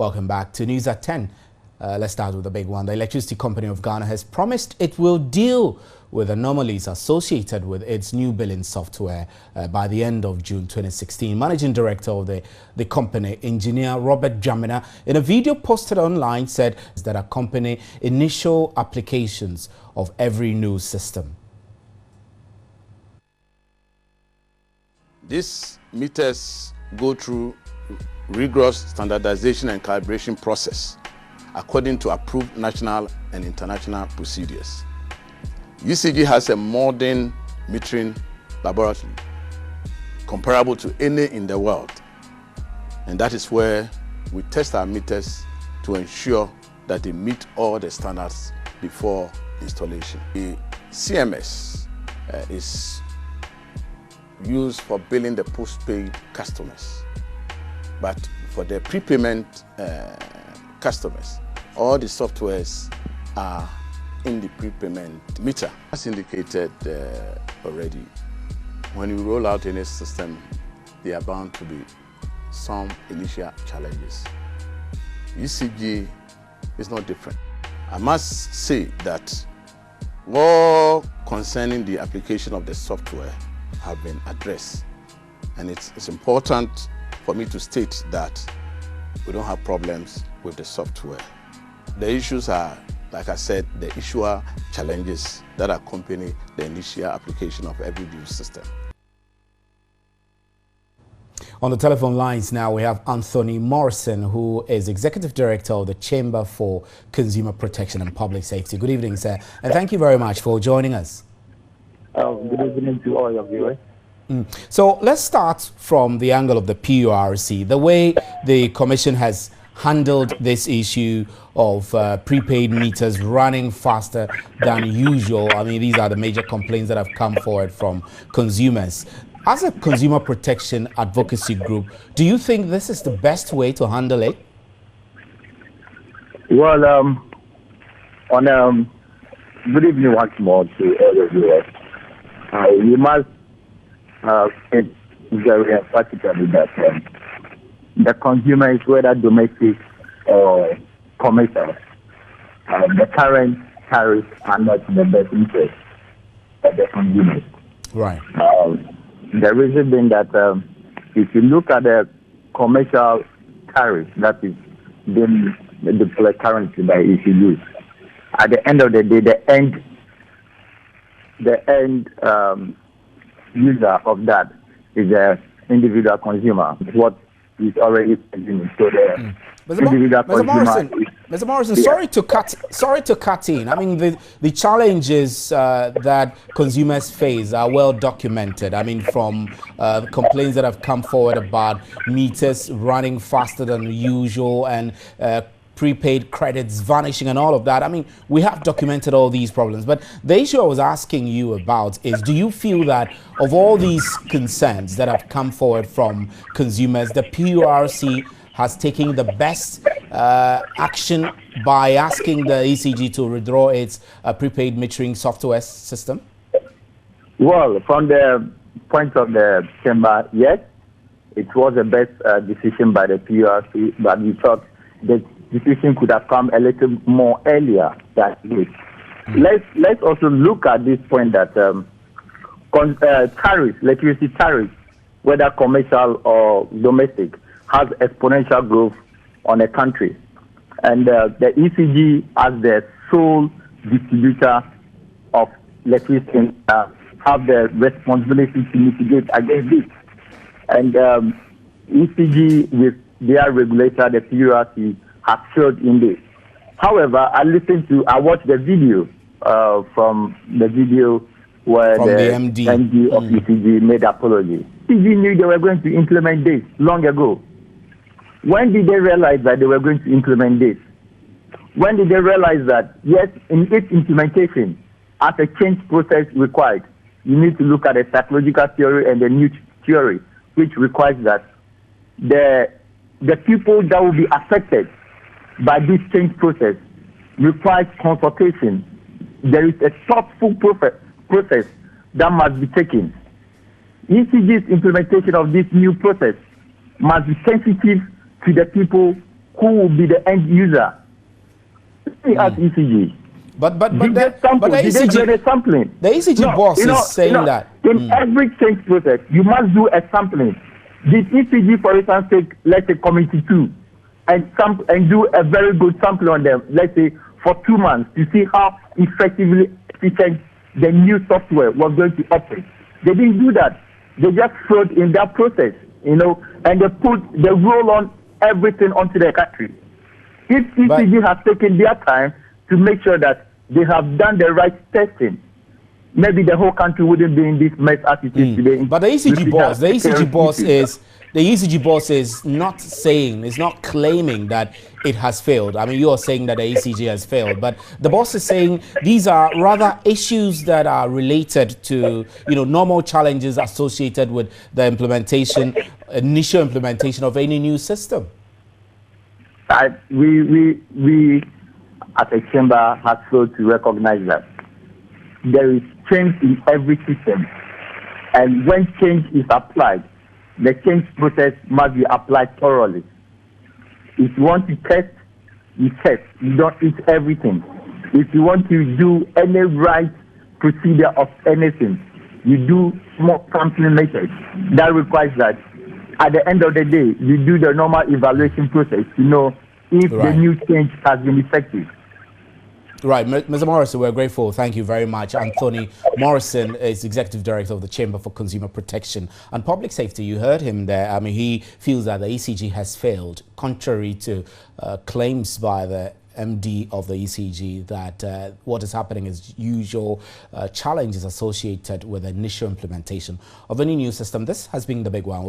Welcome back to News at 10. Let's start with the big one. The Electricity Company of Ghana has promised it will deal with anomalies associated with its new billing software by the end of June 2016. Managing Director of the company, Engineer Robert Jamina, in a video posted online said that accompany initial applications of every new system. These meters go through rigorous standardization and calibration process according to approved national and international procedures. ECG has a modern metering laboratory comparable to any in the world, and that is where we test our meters to ensure that they meet all the standards before installation. The CMS is used for billing the post-paid customers, but for the prepayment customers, all the softwares are in the prepayment meter. As indicated already, when you roll out any system, there are bound to be some initial challenges. ECG is no different. I must say that all concerning the application of the software have been addressed, and it's important for me to state that we don't have problems with the software. The issues are, like I said, the issuer challenges that accompany the initial application of every new system. On the telephone lines now, we have Anthony Morrison, who is Executive Director of the Chamber for Consumer Protection and Public Safety. Good evening, sir, and thank you very much for joining us. Good evening to all your viewers. So let's start from the angle of the PURC, the way the Commission has handled this issue of prepaid meters running faster than usual. I mean, these are the major complaints that have come forward from consumers. As a consumer protection advocacy group, do you think this is the best way to handle it? Well, good evening once more to all the viewers. We must say very emphatically that the consumers, whether domestic or commercial, the current tariffs are not in the best interest of the consumers. Right. The reason being that if you look at the commercial tariff that is being deployed currently by ECG, at the end of the day, the end user of that is the individual consumer. What is already consuming. So the Mr. Morrison, yeah. sorry to cut in. I mean, the challenges that consumers face are well documented. I mean, from complaints that have come forward about meters running faster than usual and prepaid credits vanishing and all of that. I mean, we have documented all these problems. But the issue I was asking you about is, do you feel that of all these concerns that have come forward from consumers, the PURC has taken the best action by asking the ECG to withdraw its prepaid metering software system? Well, from the point of the chamber, yes, it was the best decision by the PURC, but we thought that decision could have come a little more earlier than this. Let's also look at this point that tariffs, electricity tariffs, whether commercial or domestic, has exponential growth on a country, and the ECG as the sole distributor of electricity have the responsibility to mitigate against this. And ECG with their regulator, the PURC, have showed in this. However, I watched the video from the video where from the MD of ECG made apology. ECG knew they were going to implement this long ago. When did they realize that they were going to implement this? When did they realize that, yes, in its implementation, as a change process required, you need to look at the psychological theory and the new theory, which requires that the people that will be affected by this change process requires consultation. There is a thoughtful process that must be taken. ECG's implementation of this new process must be sensitive to the people who will be the end user? Let me ask ECG. But the ECG, sampling? The ECG boss is saying that in every change process you must do a sampling. Did ECG, for instance, take, let's say, committee 2 and do a very good sample on them, let's say for 2 months, to see how effectively efficient the new software was going to operate? They didn't do that. They just failed in that process, and they roll on everything onto the country. If ECG has taken their time to make sure that they have done the right testing, maybe the whole country wouldn't be in this mess as it is today. But the ECG boss is not saying, is not claiming that it has failed. I mean, you are saying that the ECG has failed, but the boss is saying these are rather issues that are related to, normal challenges associated with the initial implementation of any new system. We as a chamber have failed to recognize that there is change in every system, and when change is applied, the change process must be applied thoroughly. If you want to test, you test. You don't eat everything. If you want to do any right procedure of anything, you do more sampling methods. That requires that at the end of the day, you do the normal evaluation process to know if the new change has been effective. Right, Mr. Morrison, we're grateful. Thank you very much. Anthony Morrison is Executive Director of the Chamber for Consumer Protection and Public Safety. You heard him there. I mean, he feels that the ECG has failed, contrary to claims by the MD of the ECG that what is happening is usual challenges associated with the initial implementation of any new system. This has been the big one.